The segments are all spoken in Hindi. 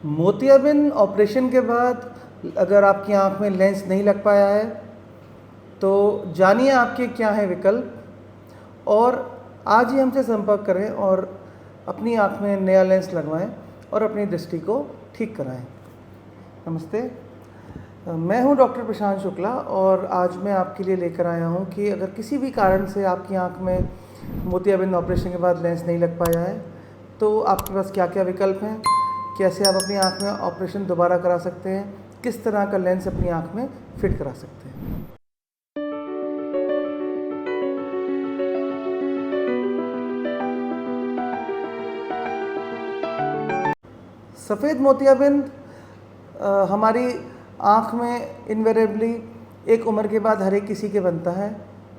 मोतियाबिंद ऑपरेशन के बाद अगर आपकी आँख में लेंस नहीं लग पाया है तो जानिए आपके क्या हैं विकल्प और आज ही हमसे संपर्क करें और अपनी आँख में नया लेंस लगवाएं और अपनी दृष्टि को ठीक कराएं। नमस्ते, मैं हूं डॉक्टर प्रशांत शुक्ला और आज मैं आपके लिए लेकर आया हूं कि अगर किसी भी कारण से आपकी आँख में मोतियाबिंद ऑपरेशन के बाद लेंस नहीं लग पाया है तो आपके पास क्या क्या विकल्प हैं, कैसे आप अपनी आँख में ऑपरेशन दोबारा करा सकते हैं, किस तरह का लेंस अपनी आँख में फिट करा सकते हैं। सफ़ेद मोतियाबिंद हमारी आँख में इन्वेरेबली एक उम्र के बाद हर एक किसी के बनता है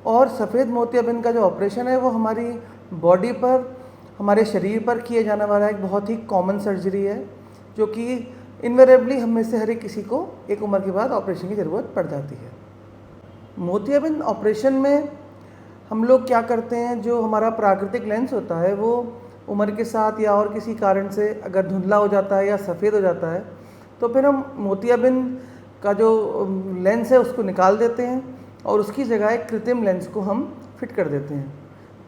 और सफ़ेद मोतियाबिंद का जो ऑपरेशन है वो हमारी बॉडी पर, हमारे शरीर पर किए जाने वाला एक बहुत ही कॉमन सर्जरी है जो कि इन्वेरेबली हम में से हर एक किसी को एक उम्र के बाद ऑपरेशन की ज़रूरत पड़ जाती है। मोतियाबिंद ऑपरेशन में हम लोग क्या करते हैं, जो हमारा प्राकृतिक लेंस होता है वो उम्र के साथ या और किसी कारण से अगर धुंधला हो जाता है या सफ़ेद हो जाता है तो फिर हम मोतियाबिंद का जो लेंस है उसको निकाल देते हैं और उसकी जगह एक कृत्रिम लेंस को हम फिट कर देते हैं।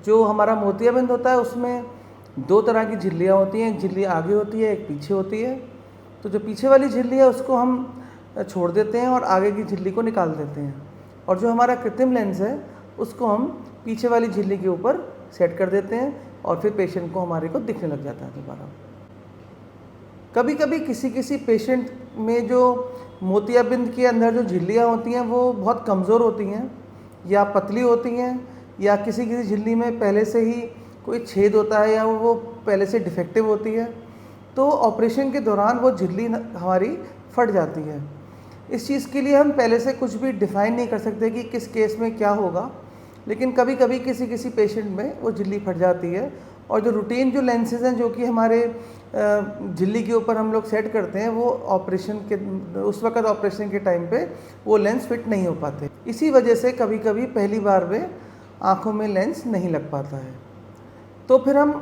जो हमारा मोतियाबिंद होता है उसमें दो तरह की झिल्लियाँ होती हैं, एक झिल्ली आगे होती है, एक पीछे होती है। तो जो पीछे वाली झिल्ली है उसको हम छोड़ देते हैं और आगे की झिल्ली को निकाल देते हैं और जो हमारा कृत्रिम लेंस है उसको हम पीछे वाली झिल्ली के ऊपर सेट कर देते हैं और फिर पेशेंट को हमारे को दिखने लग जाता है दोबारा। कभी कभी किसी पेशेंट में जो मोतियाबिंद के अंदर जो झिल्लियाँ होती हैं वो बहुत कमज़ोर होती हैं या पतली होती हैं या किसी झिल्ली में पहले से ही कोई छेद होता है या वो पहले से डिफेक्टिव होती है, तो ऑपरेशन के दौरान वो झिल्ली हमारी फट जाती है। इस चीज़ के लिए हम पहले से कुछ भी डिफ़ाइन नहीं कर सकते कि किस केस में क्या होगा, लेकिन कभी कभी किसी पेशेंट में वो झिल्ली फट जाती है और जो रूटीन जो लेंसेज हैं जो कि हमारे झिल्ली के ऊपर हम लोग सेट करते हैं वो ऑपरेशन के उस वक्त ऑपरेशन के टाइम पे वो लेंस फिट नहीं हो पाते। इसी वजह से कभी कभी पहली बार में आँखों में लेंस नहीं लग पाता है। तो फिर हम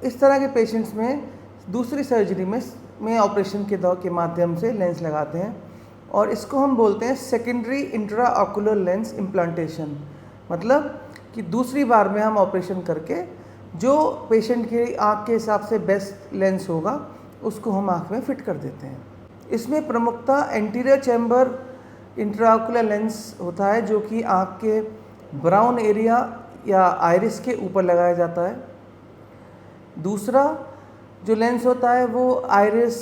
इस तरह के पेशेंट्स में दूसरी सर्जरी में ऑपरेशन के माध्यम से लेंस लगाते हैं और इसको हम बोलते हैं सेकेंडरी इंट्राऑक्यूलर लेंस इम्प्लांटेशन। मतलब कि दूसरी बार में हम ऑपरेशन करके जो पेशेंट की आँख के हिसाब से बेस्ट लेंस होगा उसको हम आँख में फिट कर देते हैं। इसमें प्रमुखतः एंटीरियर चैम्बर इंट्राऑक्यूलर लेंस होता है जो कि आँख के ब्राउन एरिया या आइरिस के ऊपर लगाया जाता है। दूसरा जो लेंस होता है वो आइरिस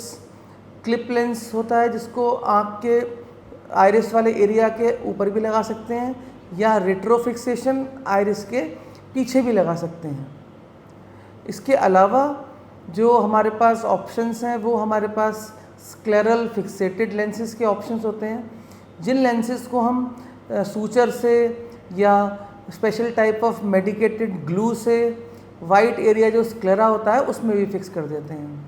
क्लिप लेंस होता है जिसको आँख के आइरिस वाले एरिया के ऊपर भी लगा सकते हैं या रेट्रोफिक्सेशन आइरिस के पीछे भी लगा सकते हैं। इसके अलावा जो हमारे पास ऑप्शंस हैं वो हमारे पास स्क्लेरल फिक्सेटेड लेंसेज के ऑप्शंस होते हैं, जिन लेंसेज को हम सूचर से या special type of medicated glue से वाइट एरिया जो स्क्लेरा होता है उसमें भी फिक्स कर देते हैं।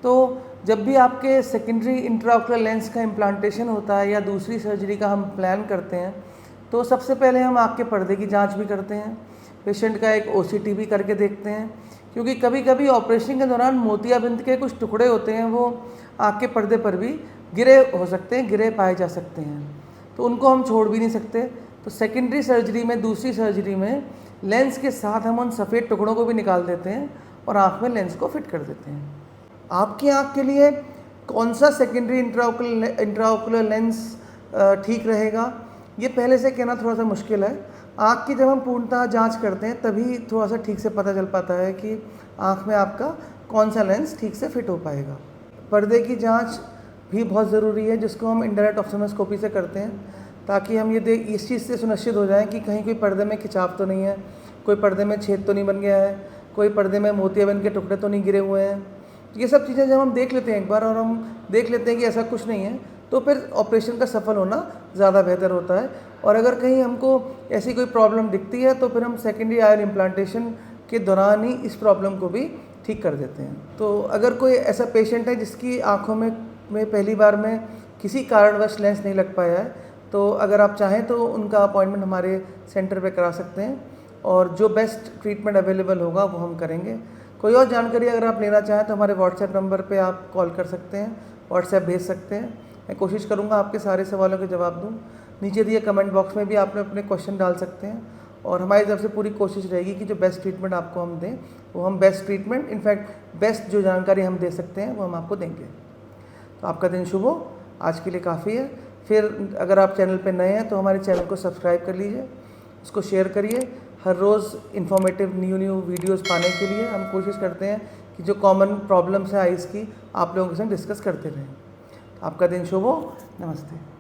तो जब भी आपके सेकेंडरी इंट्राऑक्यूलर लेंस का इम्प्लांटेशन होता है या दूसरी सर्जरी का हम प्लान करते हैं तो सबसे पहले हम आँख के पर्दे की जांच भी करते हैं, पेशेंट का एक OCT भी करके देखते हैं, क्योंकि कभी कभी ऑपरेशन के दौरान मोतियाबिंद के कुछ टुकड़े होते हैं वो आँख के पर्दे पर भी गिरे हो सकते हैं, गिरे पाए जा सकते हैं, तो उनको हम छोड़ भी नहीं सकते। तो सेकेंडरी सर्जरी में, दूसरी सर्जरी में लेंस के साथ हम उन सफ़ेद टुकड़ों को भी निकाल देते हैं और आँख में लेंस को फिट कर देते हैं। आपकी आँख के लिए कौन सा सेकेंडरी इंट्राऑक्यूलर लेंस ठीक रहेगा ये पहले से कहना थोड़ा सा मुश्किल है। आँख की जब हम पूर्णतः जांच करते हैं तभी थोड़ा सा ठीक से पता चल पाता है कि आँख में आपका कौन सा लेंस ठीक से फिट हो पाएगा। पर्दे की जांच भी बहुत ज़रूरी है जिसको हम इनडायरेक्ट ऑप्थेल्मोस्कोपी से करते हैं ताकि हम ये इस चीज़ से सुनिश्चित हो जाएं कि कहीं कोई पर्दे में खिंचाव तो नहीं है, कोई पर्दे में छेद तो नहीं बन गया है, कोई पर्दे में मोतियाबिंद के टुकड़े तो नहीं गिरे हुए हैं। ये सब चीज़ें जब हम देख लेते हैं एक बार और हम देख लेते हैं कि ऐसा कुछ नहीं है तो फिर ऑपरेशन का सफल होना ज़्यादा बेहतर होता है। और अगर कहीं हमको ऐसी कोई प्रॉब्लम दिखती है तो फिर हम सेकेंडरी आयल इम्प्लांटेशन के दौरान ही इस प्रॉब्लम को भी ठीक कर देते हैं। तो अगर कोई ऐसा पेशेंट है जिसकी आँखों में पहली बार में किसी कारणवश लेंस नहीं लग पाया है तो अगर आप चाहें तो उनका अपॉइंटमेंट हमारे सेंटर पे करा सकते हैं और जो बेस्ट ट्रीटमेंट अवेलेबल होगा वो हम करेंगे। कोई और जानकारी अगर आप लेना चाहें तो हमारे व्हाट्सएप नंबर पे आप कॉल कर सकते हैं, व्हाट्सएप भेज सकते हैं। मैं कोशिश करूँगा आपके सारे सवालों के जवाब दूँ। नीचे दिए कमेंट बॉक्स में भी आप अपने क्वेश्चन डाल सकते हैं और हमारी तरफ से पूरी कोशिश रहेगी कि जो बेस्ट ट्रीटमेंट आपको हम दें वो हम बेस्ट ट्रीटमेंट, इनफैक्ट बेस्ट जो जानकारी हम दे सकते हैं वो हम आपको देंगे। तो आपका दिन शुभ हो। आज के लिए काफ़ी है। फिर अगर आप चैनल पे नए हैं तो हमारे चैनल को सब्सक्राइब कर लीजिए, उसको शेयर करिए। हर रोज़ इन्फॉर्मेटिव न्यू वीडियोस पाने के लिए हम कोशिश करते हैं कि जो कॉमन प्रॉब्लम्स हैं आइज़ की आप लोगों के साथ डिस्कस करते रहें। आपका दिन शुभ हो। नमस्ते।